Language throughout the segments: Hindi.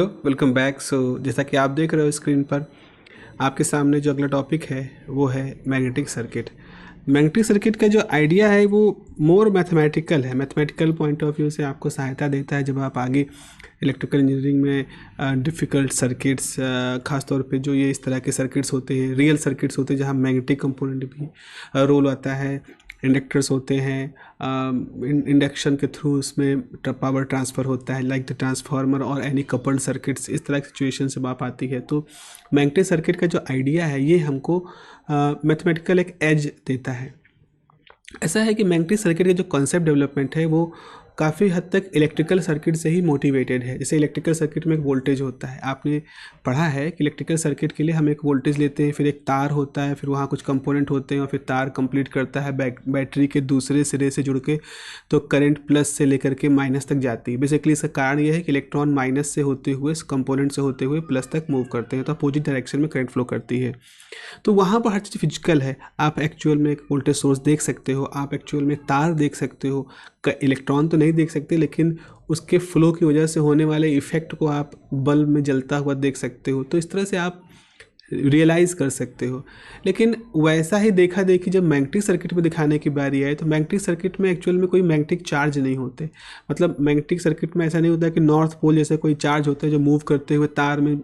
Hello, welcome back. जैसा कि आप देख रहे हो स्क्रीन पर, आपके सामने जो अगला टॉपिक है वो है मैग्नेटिक सर्किट। मैग्नेटिक सर्किट का जो आइडिया है वो मोर मैथमेटिकल है। मैथमेटिकल पॉइंट ऑफ व्यू से आपको सहायता देता है जब आप आगे इलेक्ट्रिकल इंजीनियरिंग में डिफ़िकल्ट सर्किट्स, ख़ासतौर पे जो ये इस तरह के सर्किट्स होते हैं, रियल सर्किट्स होते हैं जहाँ मैग्नेटिक कंपोनेंट भी रोल आता है, इंडक्टर्स होते हैं, इंडक्शन के थ्रू उसमें पावर ट्रांसफ़र होता है, लाइक द ट्रांसफार्मर और एनी कपल्ड सर्किट्स। इस तरह की सिचुएशन से बात आती है तो मैग्नेटिक सर्किट का जो आइडिया है ये हमको मैथमेटिकल एक एज देता है। ऐसा है कि मैग्नेटिक सर्किट का जो कॉन्सेप्ट डेवलपमेंट है वो काफ़ी हद तक इलेक्ट्रिकल सर्किट से ही मोटिवेटेड है। जैसे इलेक्ट्रिकल सर्किट में एक वोल्टेज होता है, आपने पढ़ा है कि इलेक्ट्रिकल सर्किट के लिए हम एक वोल्टेज लेते हैं, फिर एक तार होता है, फिर वहाँ कुछ कंपोनेंट होते हैं और फिर तार कंप्लीट करता है बैटरी के दूसरे सिरे से जुड़ के, तो करंट प्लस से लेकर के माइनस तक जाती है। बेसिकली इसका कारण यह है कि इलेक्ट्रॉन माइनस से होते हुए, कंपोनेंट से होते हुए प्लस तक मूव करते हैं, तो अपोजिट डायरेक्शन में करंट फ्लो करती है। तो वहाँ पर हर चीज़ फिजिकल है। आप एक्चुअल में एक वोल्टेज सोर्स देख सकते हो, आप एक्चुअल में तार देख सकते हो, इलेक्ट्रॉन तो नहीं देख सकते लेकिन उसके फ्लो की वजह से होने वाले इफ़ेक्ट को आप बल्ब में जलता हुआ देख सकते हो। तो इस तरह से आप रियलाइज़ कर सकते हो। लेकिन वैसा ही देखा देखी जब मैग्नेटिक सर्किट में दिखाने की बारी आए तो मैग्नेटिक सर्किट में एक्चुअल में कोई मैग्नेटिक चार्ज नहीं होते। मतलब मैग्नेटिक सर्किट में ऐसा नहीं होता कि नॉर्थ पोल जैसे कोई चार्ज होता है जो मूव करते हुए तार में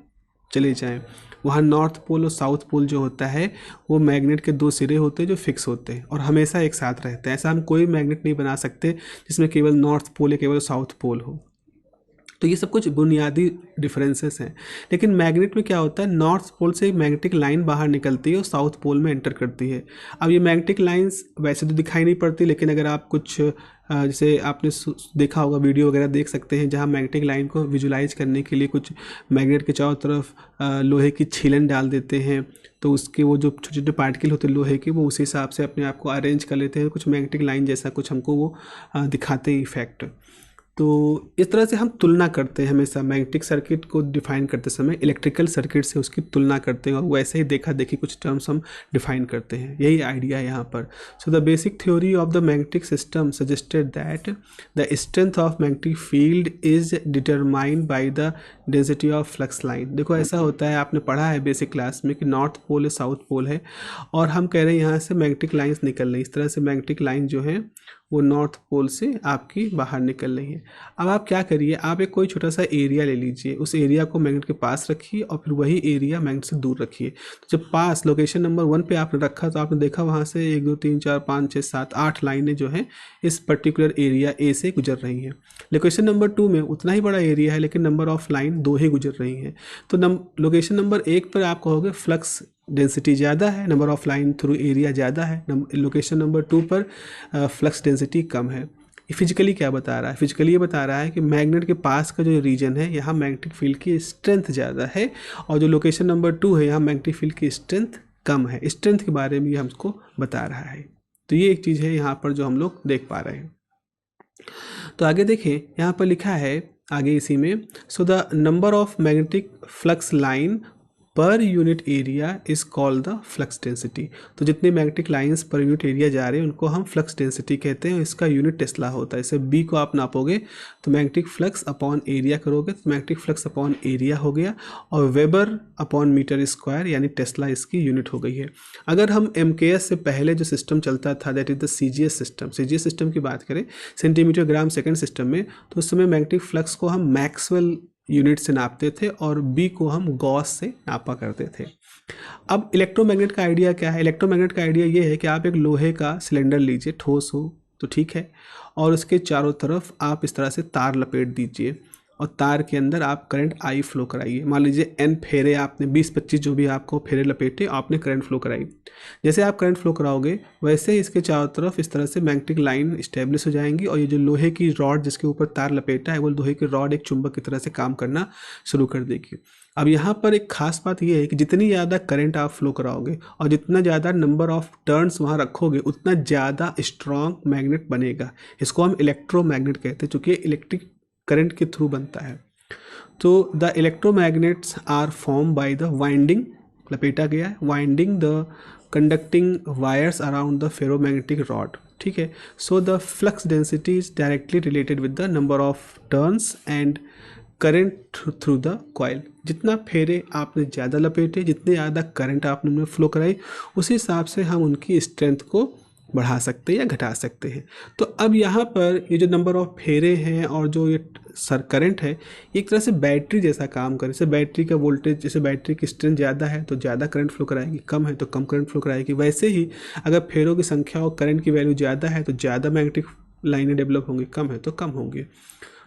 चले जाएं। वहाँ नॉर्थ पोल और साउथ पोल जो होता है वो मैग्नेट के दो सिरे होते हैं जो फिक्स होते हैं और हमेशा एक साथ रहते हैं। ऐसा हम कोई मैग्नेट नहीं बना सकते जिसमें केवल नॉर्थ पोल या केवल साउथ पोल हो। तो ये सब कुछ बुनियादी डिफरेंसेस हैं। लेकिन मैग्नेट में क्या होता है, नॉर्थ पोल से मैग्नेटिक लाइन बाहर निकलती है और साउथ पोल में एंटर करती है। अब ये मैग्नेटिक लाइंस वैसे तो दिखाई नहीं पड़ती, लेकिन अगर आप कुछ जैसे आपने देखा होगा, वीडियो वगैरह देख सकते हैं जहाँ मैग्नेटिक लाइन को विजुलाइज करने के लिए कुछ मैग्नेट के चारों तरफ लोहे की छीलन डाल देते हैं, तो उसके वो जो छोटे छोटे पार्टिकल होते हैं लोहे के, वो उस हिसाब से अपने आप को अरेंज कर लेते हैं, कुछ मैग्नेटिक लाइन जैसा कुछ हमको वो दिखाते हैं इफेक्ट। तो इस तरह से हम तुलना करते हैं, हमेशा मैग्नेटिक सर्किट को डिफाइन करते समय इलेक्ट्रिकल सर्किट से उसकी तुलना करते हैं और वैसे ही देखा देखी कुछ टर्म्स हम डिफाइन करते हैं। यही आइडिया है यहाँ पर। So the basic theory of the magnetic system suggested that the strength of magnetic field is determined by the density of flux line. देखो ऐसा होता है, आपने पढ़ा है बेसिक क्लास में कि नॉर्थ पोल है, साउथ पोल है, और हम कह रहे हैं यहाँ से मैग्नेटिक लाइन्स निकल रही। इस तरह से मैग्नेटिक लाइन जो है वो नॉर्थ पोल से आपकी बाहर निकल रही है। अब आप क्या करिए, आप एक कोई छोटा सा एरिया ले लीजिए, उस एरिया को मैग्नेट के पास रखिए और फिर वही एरिया मैग्नेट से दूर रखिए। तो जब पास लोकेशन नंबर 1 पे आपने रखा तो आपने देखा वहाँ से 1 2 3 4 5 6 7 8 लाइनें जो हैं इस पर्टिकुलर एरिया ए से गुजर रही हैं। लोकेशन नंबर 2 में उतना ही बड़ा एरिया है लेकिन नंबर ऑफ लाइन 2 ही गुजर रही हैं। तो लोकेशन नंबर 1 पर आप कहोगे फ्लक्स डेंसिटी ज़्यादा है, number of line through area ज़्यादा है। लोकेशन नंबर 2 पर फ्लक्स डेंसिटी कम है। फिजिकली क्या बता रहा है, फिजिकली ये बता रहा है कि मैग्नेट के पास का जो रीजन है यहाँ मैग्नेटिक फील्ड की स्ट्रेंथ ज़्यादा है, और जो लोकेशन नंबर 2 है यहाँ मैग्नेटिक फील्ड की स्ट्रेंथ कम है। स्ट्रेंथ के बारे में ये हमको बता रहा है। तो ये एक चीज़ है यहाँ पर जो हम लोग देख पा रहे हैं। तो आगे देखें, यहाँ पर लिखा है आगे इसी में, so the number of magnetic flux line per unit area is called the flux density. तो जितने magnetic lines per unit area जा रहे हैं उनको हम फ्लक्स डेंसिटी कहते हैं। इसका यूनिट टेस्ला होता है। जैसे बी को आप नापोगे तो मैग्नेटिक फ्लक्स अपॉन एरिया करोगे तो मैग्नेटिक फ्लक्स अपॉन एरिया हो गया, और वेबर अपॉन मीटर स्क्वायर यानी टेस्ला इसकी यूनिट हो गई है। अगर हम MKS से पहले जो सिस्टम चलता था that is the CGS system, CGS system की बात करें सेंटीमीटर ग्राम सेकेंड सिस्टम में, तो उस समय मैग्नेटिक फ्लक्स को हम मैक्सवेल यूनिट से नापते थे और बी को हम गॉस से नापा करते थे। अब इलेक्ट्रोमैग्नेट का आइडिया क्या है? इलेक्ट्रोमैग्नेट का आइडिया ये है कि आप एक लोहे का सिलेंडर लीजिए, ठोस हो तो ठीक है, और उसके चारों तरफ आप इस तरह से तार लपेट दीजिए और तार के अंदर आप करंट I फ्लो कराइए। मान लीजिए N फेरे आपने 20-25 जो भी आपको फेरे लपेटे आपने करंट फ्लो कराई। जैसे आप करंट फ्लो कराओगे वैसे ही इसके चारों तरफ इस तरह से मैग्नेटिक लाइन इस्टेब्लिश हो जाएंगी, और ये जो लोहे की रॉड जिसके ऊपर तार लपेटा है वो लोहे की रॉड एक चुंबक की तरह से काम करना शुरू कर देगी। अब यहाँ पर एक खास बात यह है कि जितनी ज़्यादा करंट आप फ्लो कराओगे और जितना ज़्यादा नंबर ऑफ टर्न्स वहाँ रखोगे उतना ज़्यादा स्ट्रॉन्ग मैग्नेट बनेगा। इसको हम इलेक्ट्रोमैग्नेट कहते हैं, चूँकि इलेक्ट्रिक करंट के थ्रू बनता है। तो the electromagnets are form by the winding, लपेटा गया है, winding the conducting wires around the ferromagnetic rod. ठीक है, so the flux density is directly related with the number of turns and current through the coil. जितना फेरे आपने ज़्यादा लपेटे, जितने ज़्यादा करंट आपने उनमें फ्लो कराई, उसी हिसाब से हम उनकी स्ट्रेंथ को बढ़ा सकते हैं या घटा सकते हैं। तो अब यहाँ पर ये जो नंबर ऑफ फेरे हैं और जो ये करंट है, एक तरह से बैटरी जैसा काम करे। जैसे बैटरी का वोल्टेज, जैसे बैटरी की स्ट्रेंथ ज़्यादा है तो ज़्यादा करंट फ्लो कराएगी, कम है तो कम करंट फ्लो कराएगी। वैसे ही अगर फेरों की संख्या और करंट की वैल्यू ज़्यादा है तो ज़्यादा मैग्नेटिक लाइनें डेवलप होंगी, कम है तो कम होंगी।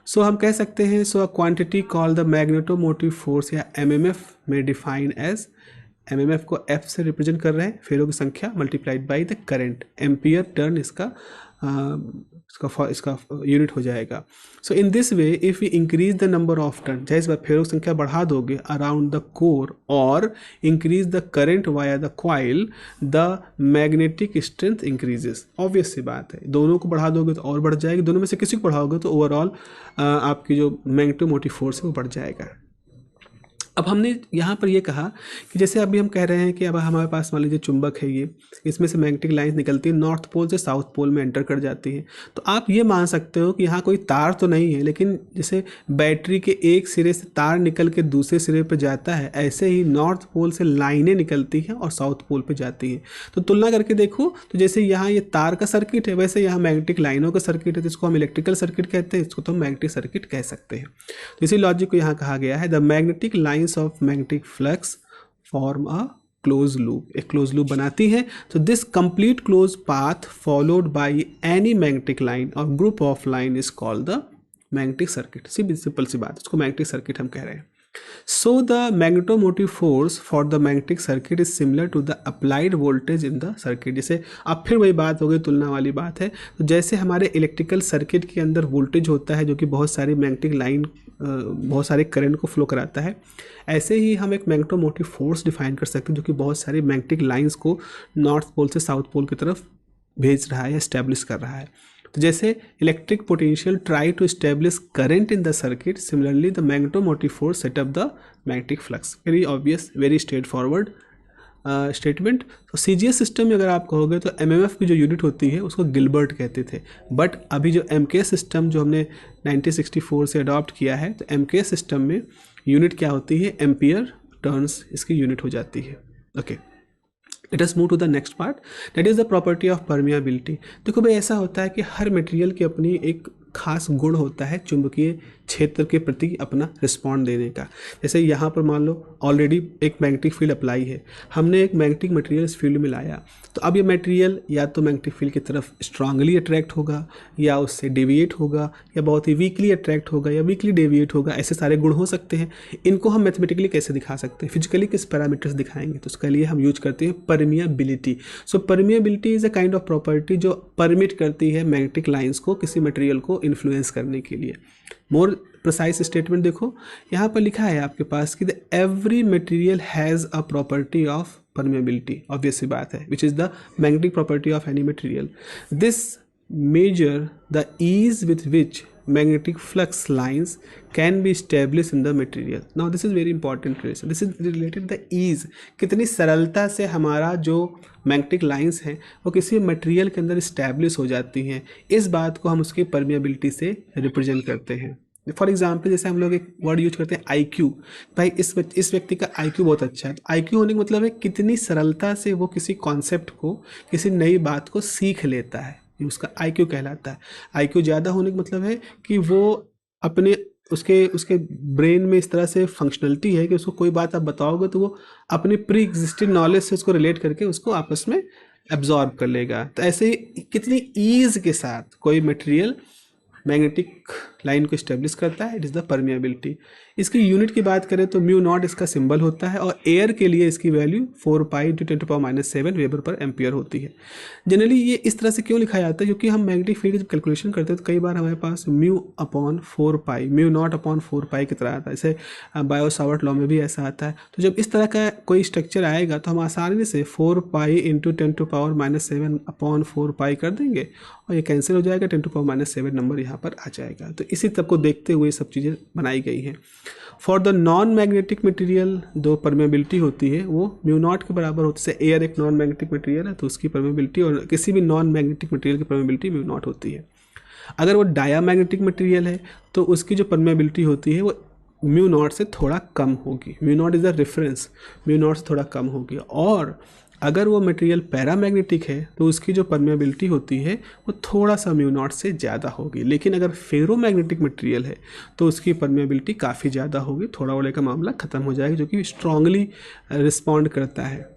सो हम कह सकते हैं, so a quantity call the magnetomotive force या एमएमएफ में डिफाइन एज, एमएमएफ को एफ से रिप्रेजेंट कर रहे हैं, फेरों की संख्या multiplied by the current, ampere turn इसका यूनिट हो जाएगा। So in this way if you increase the number of turn, चाहे इस बार फेरों की संख्या बढ़ा दोगे अराउंड द कोर और increase the current via the coil, the magnetic strength increases. Obvious सी बात है, दोनों को बढ़ा दोगे तो और बढ़ जाएगी, दोनों में से किसी को बढ़ाओगे तो ओवरऑल आपकी जो मैग्नेटोमोटिव फोर्स है वो बढ़ जाएगा। अब हमने यहाँ पर ये कहा कि जैसे अभी हम कह रहे हैं कि अब हमारे पास मान लीजिए चुंबक है, ये इसमें से मैग्नेटिक लाइंस निकलती है, नॉर्थ पोल से साउथ पोल में एंटर कर जाती हैं। तो आप ये मान सकते हो कि यहाँ कोई तार तो नहीं है, लेकिन जैसे बैटरी के एक सिरे से तार निकल के दूसरे सिरे पर जाता है, ऐसे ही नॉर्थ पोल से लाइनें निकलती हैं और साउथ पोल पर जाती हैं। तो तुलना करके देखो, तो जैसे यहाँ ये तार का सर्किट है, वैसे यहाँ मैग्नेटिक लाइनों का सर्किट है, तो इसको हम इलेक्ट्रिकल सर्किट कहते हैं, इसको तो हम मैग्नेटिक सर्किट कह सकते हैं। तो इसी लॉजिक को यहाँ कहा गया है, the magnetic lines of magnetic flux form a closed loop, एक closed loop बनाती है। तो this complete closed path followed by any magnetic line or group of line is called the magnetic circuit। Simple सी बात, इसको magnetic circuit हम कह रहे हैं। So the magnetomotive force for the magnetic circuit is similar to the applied voltage in the circuit। जैसे अब फिर वही बात हो गई, तुलना वाली बात है। तो जैसे हमारे इलेक्ट्रिकल सर्किट के अंदर वोल्टेज होता है जो कि बहुत सारी मैग्नेटिक लाइन, बहुत सारे करंट को फ्लो कराता है, ऐसे ही हम एक मैग्नेटोमोटिव फोर्स डिफाइन कर सकते हैं जो कि बहुत सारी मैग्नेटिक लाइंस को नॉर्थ पोल से साउथ पोल की तरफ भेज रहा है या एस्टेब्लिश कर रहा है। तो जैसे electric potential try to establish current in the circuit, similarly the magnetomotive force set up the magnetic flux. Very obvious, very straightforward statement. तो सीजीएस सिस्टम में अगर आप कहोगे तो एमएमएफ की जो यूनिट होती है उसको गिलबर्ट कहते थे, बट अभी जो एमकेएस सिस्टम जो हमने 1964 से अडॉप्ट किया है, तो एमकेएस सिस्टम में यूनिट क्या होती है, एम्पियर टर्न्स इसकी यूनिट हो जाती है। Okay, let us move to the next part, that is the property of permeability. देखो भाई, ऐसा होता है कि हर मटेरियल की अपनी एक खास गुण होता है चुंबकीय क्षेत्र के प्रति अपना रिस्पॉन्ड देने का। जैसे यहाँ पर मान लो ऑलरेडी एक मैग्नेटिक फील्ड अप्लाई है, हमने एक मैग्नेटिक मटेरियल इस फील्ड में लाया, तो अब ये मटेरियल या तो मैग्नेटिक फील्ड की तरफ स्ट्रांगली अट्रैक्ट होगा, या उससे डेविएट होगा, या बहुत ही वीकली अट्रैक्ट होगा, या वीकली डेविएट होगा। ऐसे सारे गुण हो सकते हैं। इनको हम मैथमेटिकली कैसे दिखा सकते हैं, फिजिकली किस पैरामीटर्स दिखाएंगे, तो उसके लिए हम यूज करते हैं permeability. So permeability is a kind of property जो परमिट करती है मैग्नेटिक लाइन्स को किसी मटेरियल को इन्फ्लुएंस करने के लिए। मोर प्रिसाइज स्टेटमेंट देखो, यहाँ पर लिखा है आपके पास कि the every material has a property of permeability. Obvious सी बात है, which is the magnetic property of any material. This measure the ease with which magnetic flux lines can be established in the material। Now this is very important relation, this is related to the ease, कितनी सरलता से हमारा जो मैग्नेटिक लाइंस हैं वो किसी मटेरियल के अंदर इस्टेब्लिश हो जाती हैं, इस बात को हम उसकी परमिएबिलिटी से रिप्रेजेंट करते हैं। फॉर एग्जाम्पल, जैसे हम लोग एक वर्ड यूज करते हैं IQ, भाई इस व्यक्ति का IQ बहुत अच्छा है। IQ होने का मतलब है कितनी सरलता से वो किसी कॉन्सेप्ट को, किसी नई बात को सीख लेता है, उसका IQ कहलाता है। IQ ज़्यादा होने का मतलब है कि वो अपने उसके ब्रेन में इस तरह से फंक्शनलिटी है कि उसको कोई बात आप बताओगे तो वो अपने प्री एग्जिस्टिंग नॉलेज से उसको रिलेट करके उसको आपस में एब्जॉर्ब कर लेगा। तो ऐसे ही कितनी ईज़ के साथ कोई मटेरियल मैग्नेटिक लाइन को इस्टेब्लिश करता है, इट इज़ द परमिएबिलिटी। इसकी यूनिट की बात करें तो म्यू नॉट इसका सिंबल होता है, और एयर के लिए इसकी वैल्यू 4 पाई × 10⁻⁷ वेबर पर एम्पियर होती है। जनरली ये इस तरह से क्यों लिखा जाता है, क्योंकि हम मैग्नेटिक फील्ड की जब कैलकुलेशन करते हैं तो कई बार हमारे पास μ/4 पाई, म्यू नॉट अपॉन 4 पाई की तरह आता है। जैसे बायो सावर्ट लॉ में भी ऐसा आता है। तो जब इस तरह का कोई स्ट्रक्चर आएगा तो हम आसानी से 4 पाई × 10⁻⁷/4 पाई कर देंगे और ये कैंसिल हो जाएगा, 10⁻⁷ नंबर यहाँ पर आ जाएगा। तो इसी तब को देखते हुए सब चीज़ें बनाई गई हैं। For the non magnetic material जो परमेबिलिटी होती है वो म्यू नॉट के बराबर होती है। एयर एक नॉन मैग्नेटिक मटेरियल है तो उसकी परमेबिलिटी, और किसी भी नॉन मैग्नेटिक मटेरियल की परमेबिलिटी म्यू नॉट होती है। अगर वो डाया मैग्नेटिक मटेरियल है तो उसकी जो परमेबिलिटी होती है वो म्यू नॉट से थोड़ा कम होगी। Mu naught is the reference, mu naught से थोड़ा कम होगी। और अगर वो मटेरियल पैरामैग्नेटिक है तो उसकी जो परमेबिलिटी होती है वो थोड़ा सा म्यू नॉट से ज़्यादा होगी। लेकिन अगर फेरोमैग्नेटिक मटेरियल है तो उसकी परमेबिलिटी काफ़ी ज़्यादा होगी, थोड़ा ओले का मामला ख़त्म हो जाएगा, जो कि स्ट्रांगली रिस्पॉन्ड करता है।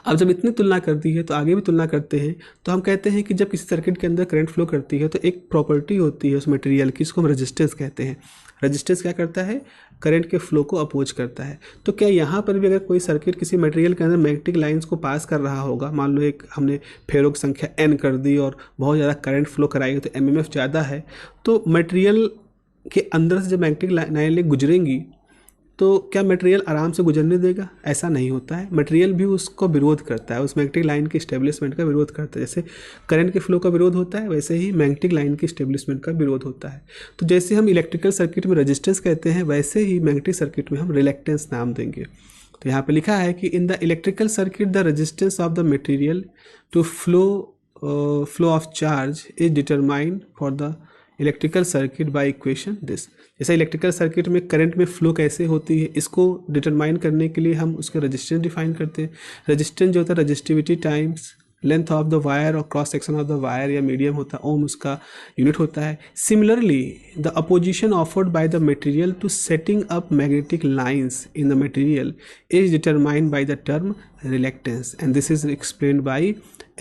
अब जब इतनी तुलना कर दी है तो आगे भी तुलना करते हैं, तो हम कहते हैं कि जब किसी सर्किट के अंदर करंट फ्लो करती है तो एक प्रॉपर्टी होती है उस मटेरियल की, इसको हम रेजिस्टेंस कहते हैं। रेजिस्टेंस क्या करता है? करंट के फ्लो को अपोज करता है। तो क्या यहाँ पर भी अगर कोई सर्किट किसी मटेरियल के अंदर मैग्नेटिक लाइंस को पास कर रहा होगा, मान लो एक हमने फेरो की संख्या n कर दी और बहुत ज़्यादा करंट फ्लो कराएगी तो एमएमएफ ज़्यादा है, तो मटेरियल के अंदर से जब मैग्नेटिक लाइनें गुजरेंगी तो क्या मटेरियल आराम से गुजरने देगा? ऐसा नहीं होता है। मटेरियल भी उसको विरोध करता है, उस मैग्नेटिक लाइन के स्टेब्लिशमेंट का विरोध करता है। जैसे करंट के फ्लो का विरोध होता है, वैसे ही मैग्नेटिक लाइन के स्टेब्लिशमेंट का विरोध होता है। तो जैसे हम इलेक्ट्रिकल सर्किट में रेजिस्टेंस कहते हैं, वैसे ही मैग्नेटिक सर्किट में हम रिलेक्टेंस नाम देंगे। तो यहाँ पे लिखा है कि in the electrical circuit the resistance of the material to flow of charge is determined for the electrical circuit by equation this. जैसे इलेक्ट्रिकल सर्किट में करंट में फ्लो कैसे होती है, इसको डिटरमाइन करने के लिए हम उसका रेजिस्टेंस डिफाइन करते हैं। रेजिस्टेंस जो होता है resistivity times length of the wire और cross section of the wire या मीडियम होता है, ओम उसका यूनिट होता है। Similarly the opposition offered by the material to setting up magnetic lines in the material is determined by the term reluctance and this is explained by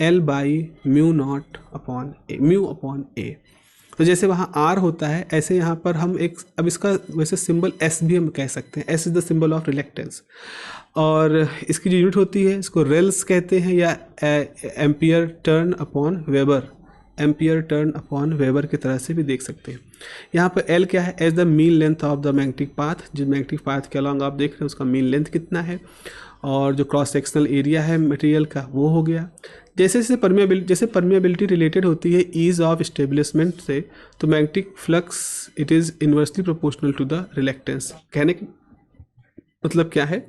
L by mu naught upon a, mu upon a. तो जैसे वहाँ R होता है, ऐसे यहाँ पर हम एक, अब इसका वैसे सिंबल S भी हम कह सकते हैं। S is the symbol of reluctance और इसकी जो यूनिट होती है इसको रेल्स कहते हैं या ampere turn upon weber, ampere turn upon weber की तरह से भी देख सकते हैं। यहाँ पर L क्या है? As the mean length of the magnetic path, जो मैग्नेटिक पाथ के अलॉन्ग आप देख रहे हैं उसका मीन लेंथ कितना है, और जो क्रॉस सेक्शनल एरिया है मटेरियल का वो हो गया। जैसे परमिएबिलिटी रिलेटेड होती है ईज ऑफ स्टेब्लिशमेंट से, तो magnetic flux it is inversely proportional to the reluctance. कहने का मतलब क्या है?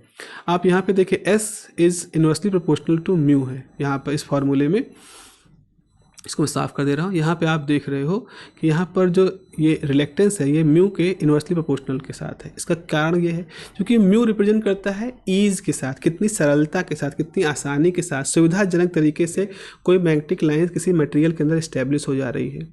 आप यहाँ पे देखिए S is inversely proportional to mu है यहाँ पर इस फॉर्मूले में। इसको मैं साफ कर दे रहा हूँ। यहाँ पे आप देख रहे हो कि यहाँ पर जो ये रिलेक्टेंस है ये म्यू के इन्वर्सली प्रोपोर्शनल के साथ है। इसका कारण ये है क्योंकि म्यू रिप्रेजेंट करता है ईज़ के साथ, कितनी सरलता के साथ, कितनी आसानी के साथ, सुविधाजनक तरीके से कोई मैग्नेटिक लाइन किसी मटेरियल के अंदर इस्टेब्लिश हो जा रही है।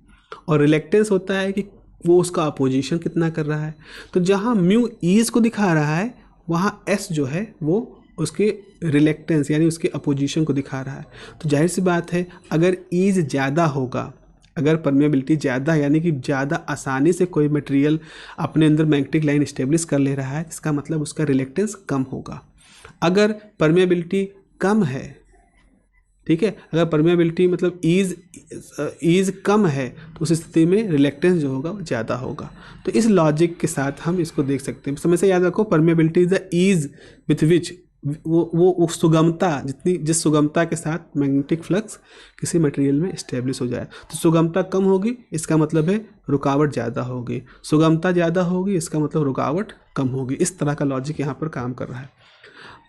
और रिलेक्टेंस होता है कि वो उसका अपोजिशन कितना कर रहा है। तो जहाँ म्यू ईज़ को दिखा रहा है वहाँ एस जो है वो उसके रिलेक्टेंस यानी उसके अपोजिशन को दिखा रहा है। तो जाहिर सी बात है अगर ईज ज़्यादा होगा, अगर परमेबिलिटी ज़्यादा यानी कि ज़्यादा आसानी से कोई मटेरियल अपने अंदर मैग्नेटिक लाइन इस्टेब्लिश कर ले रहा है, इसका मतलब उसका रिलेक्टेंस कम होगा। अगर परमेबिलिटी कम है, ठीक है, अगर परमेबिलिटी मतलब ईज कम है तो उस स्थिति में रिलेक्टेंस जो होगा वो ज़्यादा होगा। तो इस लॉजिक के साथ हम इसको देख सकते हैं। समय से याद रखो permeability is the ease with which वो सुगमता, जिस सुगमता के साथ मैग्नेटिक फ्लक्स किसी मटेरियल में इस्टेब्लिश हो जाए। तो सुगमता कम होगी इसका मतलब है रुकावट ज़्यादा होगी, सुगमता ज़्यादा होगी इसका मतलब रुकावट कम होगी। इस तरह का लॉजिक यहाँ पर काम कर रहा है।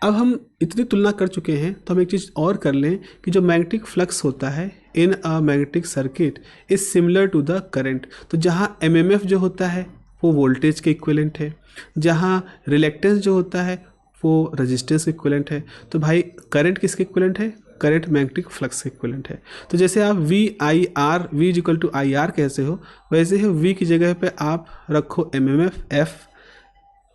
अब हम इतनी तुलना कर चुके हैं तो हम एक चीज़ और कर लें कि जो मैग्नेटिक फ्लक्स होता है in a magnetic circuit is similar to the current. तो जहाँ एमएमएफ जो होता है वो वोल्टेज के इक्विवेलेंट है, जहाँ रिलेक्टेंस जो होता है वो रेजिस्टेंस के इक्विवेलेंट है। तो भाई करंट किसके इक्विवेलेंट है? करंट मैग्नेटिक फ्लक्स के इक्विवेलेंट है। तो जैसे आप V I R V is equal to I R कैसे हो, वैसे ही वी की जगह पे आप रखो एमएमएफ एफ,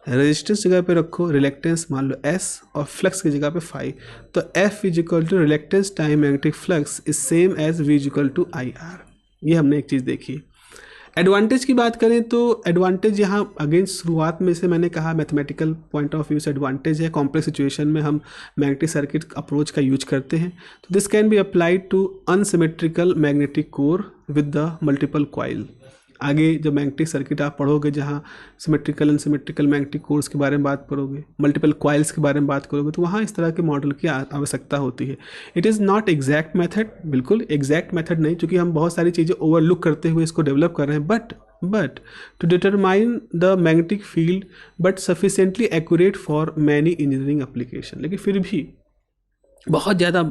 रेजिस्टेंस जगह पे रखो रिलेक्टेंस मान लो एस, और फ्लक्स की जगह पे फाई। तो F is equal to reluctance time magnetic flux is same as V is equal to I R. ये हमने एक चीज़ देखी। एडवांटेज की बात करें तो एडवांटेज यहाँ अगेन शुरुआत में से मैंने कहा मैथमेटिकल पॉइंट ऑफ व्यू से एडवांटेज है। कॉम्प्लेक्स सिचुएशन में हम मैग्नेटिक सर्किट अप्रोच का यूज करते हैं। तो this can be applied to unsymmetrical magnetic core with the multiple coil. आगे जब मैग्नेटिक सर्किट आप पढ़ोगे जहाँ सिमेट्रिकल अनसिमेट्रिकल मैग्नेटिक कोर्स के बारे में बात करोगे, मल्टीपल कॉइल्स के बारे में बात करोगे, तो वहाँ इस तरह के मॉडल की आवश्यकता होती है। It is not exact method, बिल्कुल एग्जैक्ट मेथड नहीं, क्योंकि हम बहुत सारी चीज़ें ओवरलुक करते हुए इसको डेवलप कर रहे हैं। But to determine the magnetic field but sufficiently accurate for many engineering application. लेकिन फिर भी बहुत ज़्यादा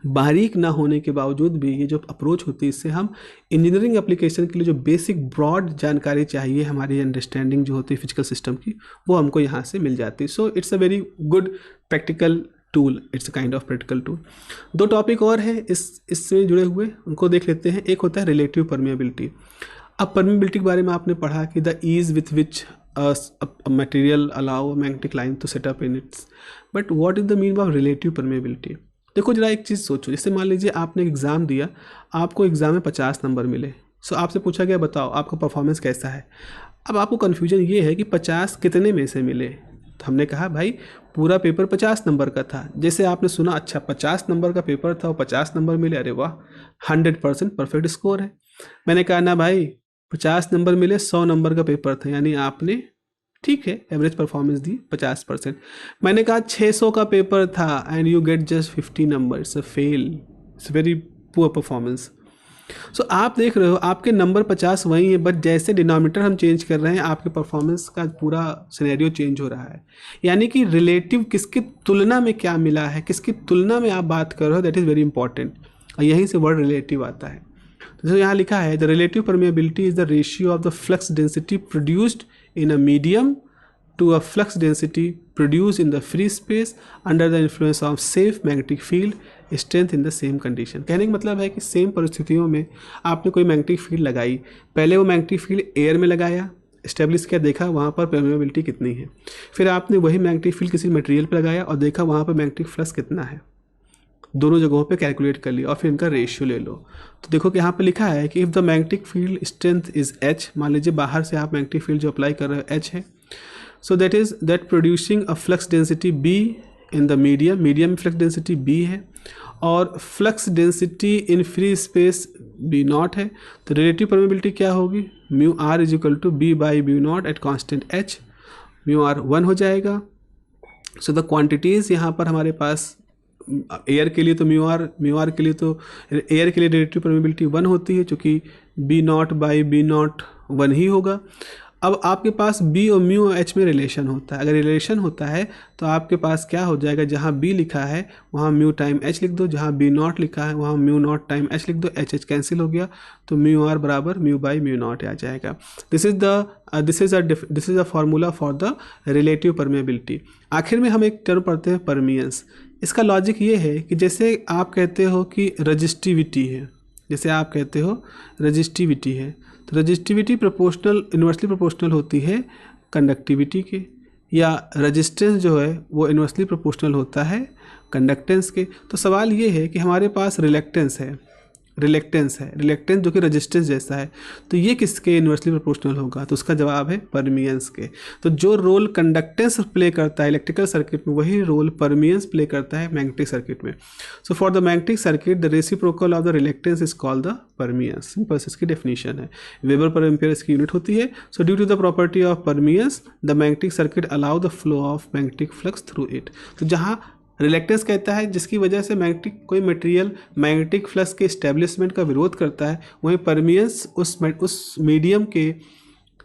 बारीक ना होने के बावजूद भी ये जो अप्रोच होती है, इससे हम इंजीनियरिंग एप्लीकेशन के लिए जो बेसिक ब्रॉड जानकारी चाहिए, हमारी अंडरस्टैंडिंग जो होती है फिजिकल सिस्टम की, वो हमको यहाँ से मिल जाती है. So it's a very good practical tool, it's a kind of practical tool. दो टॉपिक और हैं इससे जुड़े हुए, उनको देख लेते हैं. एक होता है रिलेटिव परमिएबिलिटी. अब परमिएबिलिटी के बारे में आपने पढ़ा कि the ease with which material allow magnetic line to set up in its. But what is the mean of relative permeability? देखो जरा एक चीज़ सोचो, जैसे मान लीजिए आपने एग्ज़ाम दिया, आपको एग्ज़ाम में 50 नंबर मिले. सो आपसे पूछा गया बताओ आपका परफॉर्मेंस कैसा है. अब आपको कन्फ्यूजन ये है कि 50 कितने में से मिले. तो हमने कहा भाई पूरा पेपर 50 नंबर का था. जैसे आपने सुना अच्छा 50 नंबर का पेपर था और 50 नंबर मिले, अरे वाह 100% परफेक्ट स्कोर है. मैंने कहा ना भाई 50 नंबर मिले, 100 नंबर का पेपर था, यानी आपने ठीक है एवरेज परफॉर्मेंस दी 50%. मैंने कहा 600 का पेपर था and you get just 50 number, it's a fail, it's very poor performance. So आप देख रहे हो आपके नंबर 50 वही है, बट जैसे डिनोमिनेटर हम चेंज कर रहे हैं आपके परफॉर्मेंस का पूरा सिनेरियो चेंज हो रहा है. यानी कि रिलेटिव किसकी तुलना में क्या मिला है, किसकी तुलना में आप बात कर रहे हो, दैट इज़ वेरी इंपॉर्टेंट. और यहीं से वर्ड रिलेटिव आता है. तो यहाँ लिखा है the relative permeability is the ratio of the flux density produced in a medium to a flux density produced in the free space under the influence of safe magnetic field strength in the same condition. कहने का मतलब है कि सेम परिस्थितियों में आपने कोई मैग्नेटिक फील्ड लगाई, पहले वो मैग्नेटिक फील्ड एयर में लगाया, इस्टेब्लिश किया, देखा वहाँ पर परमिएबिलिटी कितनी है. फिर आपने वही मैग्नेटिक फील्ड किसी मटेरियल पर लगाया और देखा वहाँ पर मैग्नेटिक फ्लक्स कितना है. दोनों जगहों पे कैलकुलेट कर लिया और फिर इनका रेशियो ले लो. तो देखो कि यहाँ पे लिखा है कि if the magnetic field strength is H, मान लीजिए बाहर से आप मैग्नेटिक फील्ड जो अप्लाई कर रहे हो एच है, so that is that producing a flux density B in the medium, medium में फ्लक्स डेंसिटी बी है और flux density in free space B not है. तो रिलेटिव परमिएबिलिटी क्या होगी, mu R is equal to B by B not at constant H. Mu R 1 हो जाएगा. सो द क्वान्टिटीज़ यहाँ पर हमारे पास एयर के लिए तो म्यू आर के लिए तो एयर के लिए रिलेटिव परमिएबिलिटी 1 होती है, चूँकि B not by B not 1 ही होगा. अब आपके पास बी और म्यू और एच में रिलेशन होता है. अगर रिलेशन होता है तो आपके पास क्या हो जाएगा, जहाँ बी लिखा है वहाँ म्यू टाइम एच लिख दो, जहाँ बी नॉट लिखा है वहाँ म्यू नॉट टाइम एच लिख दो, एच एच कैंसिल हो गया तो म्यू आर बराबर म्यू बाई म्यू नॉट आ जाएगा. This is a formula for the relative permeability. आखिर में हम एक टर्म पढ़ते हैं परमियंस. इसका लॉजिक ये है कि जैसे आप कहते हो कि रजिस्टिविटी है, जैसे आप कहते हो रजिस्टिविटी है, तो रजिस्टिविटी प्रोपोर्शनल इन्वर्सली प्रोपोर्शनल होती है कंडक्टिविटी के, या रजिस्टेंस जो है वो इन्वर्सली प्रोपोर्शनल होता है कंडक्टेंस के. तो सवाल ये है कि हमारे पास रिलेक्टेंस है, रिलेक्टेंस जो कि रेजिस्टेंस जैसा है, तो ये किसके इन्वर्सली प्रोपोर्शनल होगा, तो उसका जवाब है परमियंस के. तो जो रोल कंडक्टेंस प्ले करता है इलेक्ट्रिकल सर्किट में, वही रोल परमियंस प्ले करता है मैग्नेटिक सर्किट में. So for the magnetic circuit the reciprocal of the reluctance is called the permeance. Simple इसकी डेफिनेशन है, वेबर पर एम्पियर इसकी यूनिट होती है. So due to the property of permeance the magnetic circuit allow the flow of magnetic flux through it. तो जहाँ रिलेक्टेंस कहता है जिसकी वजह से मैग्नेटिक कोई मटेरियल मैग्नेटिक फ्लक्स के इस्टेब्लिशमेंट का विरोध करता है, वहीं परमियंस उस मीडियम के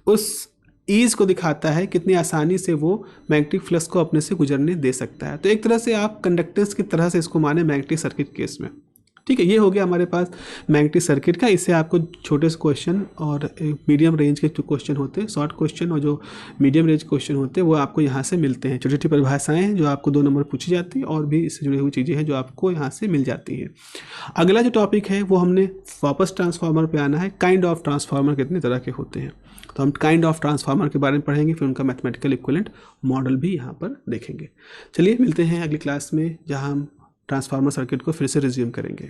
उस ईज को दिखाता है कितनी आसानी से वो मैग्नेटिक फ्लक्स को अपने से गुजरने दे सकता है. तो एक तरह से आप कंडक्टेंस की तरह से इसको माने मैग्नेटिक सर्किट केस में. ठीक है, ये हो गया हमारे पास मैग्नेटिक सर्किट का. इससे आपको छोटे से क्वेश्चन और मीडियम रेंज के जो क्वेश्चन होते हैं, शॉर्ट क्वेश्चन और जो मीडियम रेंज क्वेश्चन होते हैं वो आपको यहाँ से मिलते हैं. छोटी छोटी परिभाषाएं हैं जो आपको 2 नंबर पूछी जाती है और भी इससे जुड़ी हुई चीज़ें हैं जो आपको यहाँ से मिल जाती हैं. अगला जो टॉपिक है वो हमने वापस ट्रांसफार्मर पर आना है. काइंड ऑफ ट्रांसफार्मर कितने तरह के होते हैं, तो हम काइंड ऑफ ट्रांसफार्मर के बारे में पढ़ेंगे, फिर उनका मैथमेटिकल इक्विवेलेंट मॉडल भी यहाँ पर देखेंगे. चलिए मिलते हैं अगली क्लास में जहाँ हम ट्रांसफार्मर सर्किट को फिर से रिज्यूम करेंगे.